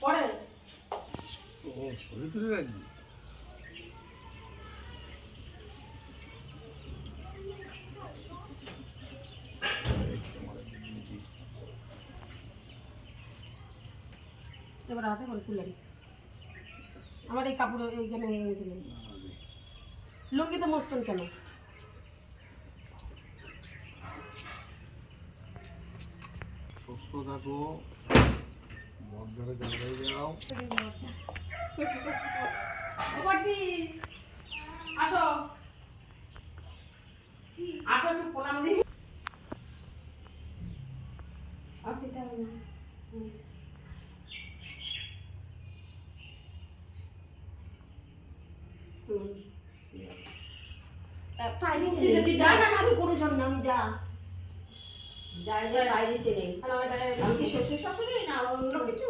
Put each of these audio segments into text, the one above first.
পরে ও ছবি তুলে রাখবি। এবার হাতে করে তুলেন। আমার এই কাপড় এইখানে এনেছিলেন, লুঙ্গিতে মস্তেন কেন? সুস্থ থাকো, বন্ধরে জায়গায় যাও। আসো আসো, একটু প্রণাম দিই। আর দিতে হবে না। আমি গুরুজন না, আমি যা যাইদের পায়ে দিতে নেই। আমি কি শ্বশুর শাশুড়ি না অন্য কিছু?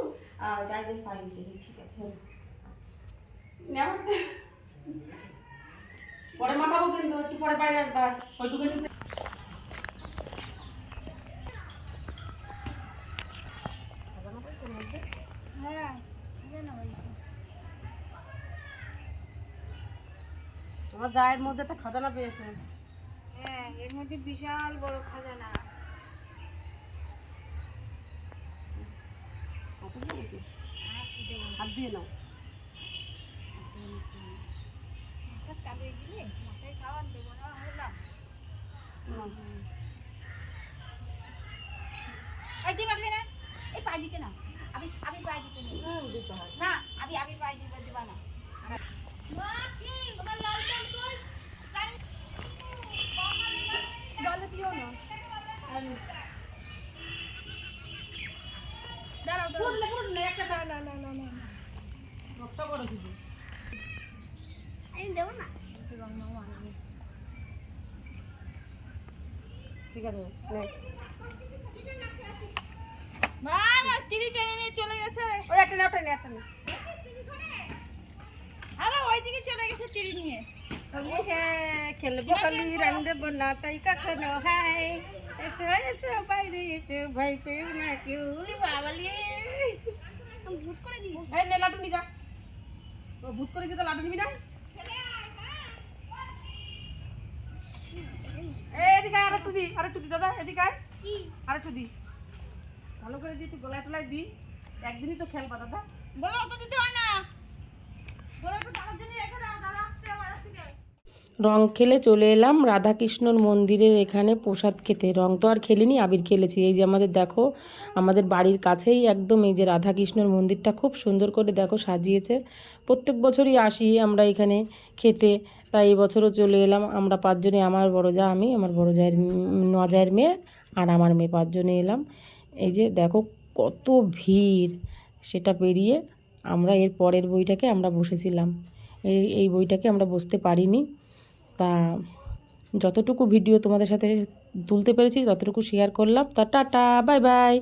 যাইদের পায়ে দিতে নেই। ঠিক আছে, পরে মাখাবো কিন্তু একটু পরে বাইরে আসবার ওইটুকু। হ্যাঁ আমার গায়ের মধ্যে একটা খাজানা পেয়েছে। হ্যাঁ, এর মধ্যে বিশাল বড় খাজানা। হাত দিয়ে নাও। কালিয়ে দিলে মাথায় সাবান দেবো না হলাম। এই যে মাগলে না, এই পায়ে দিতে না। আমি পায়ে দিতে নেই। দিতে হয় না, আমি পায়ে দিতে দিবা না। জলে দিও না। দাঁড়াও নকশা করে দিবি। আমি দেবো না। ঠিক আছে, মা না তিরি টেনে নিয়ে চলে গেছে। ওই একটা নে, একটা নে, একটা নে। আরে ওইদিকে চলে গেছে তিরি নিয়ে। খেলবো খালি রান্ধে বনা তাই কখনো হাই এসো এসো বাইরে এসো ভাই পেও না কেউ বাবালি। আমি ভূত করে দিয়েছি। এই নে লাড্ডু নিয়ে যা। ও ভূত করেছে তো লাড্ডু নিবি না? এই এদিকে আরেকটু দি, আরেকটু দি দাদা, এদিকে আয়। কি আরেকটু দি, ভালো করে দি, একটু গলায় টলায় দি। একদিনই তো খেলবা দাদা। বলো অত দিতে হয় না। বলো একটু দাদার জন্য রেখে দাও, দাদা আসছে আমার থেকে। রং খেলে চলে এলাম রাধাকৃষ্ণর মন্দিরের এখানে প্রসাদ খেতে। রং তো আর খেলিনি, আবির খেলেছি। এই যে আমাদের দেখো, আমাদের বাড়ির কাছেই একদম এই যে রাধাকৃষ্ণর মন্দিরটা খুব সুন্দর করে দেখো সাজিয়েছে। প্রত্যেক বছরই আসি আমরা এখানে খেতে, তাই এই বছরও চলে এলাম। আমরা পাঁচজনে, আমার বড় যা, আমি, আমার বড় জায়ের নজায়ের মেয়ে আর আমার মেয়ে, পাঁচজনে এলাম। এই যে দেখো কত ভিড়, সেটা পেরিয়ে আমরা এর পরের বইটাকে আমরা বসেছিলাম। এই বইটাকে আমরা বসতে পারিনি। তা যতটুকু ভিডিও তোমাদের সাথে তুলতে পেরেছি ততটুকু শেয়ার করলাম। তা টাটা, বাই বাই।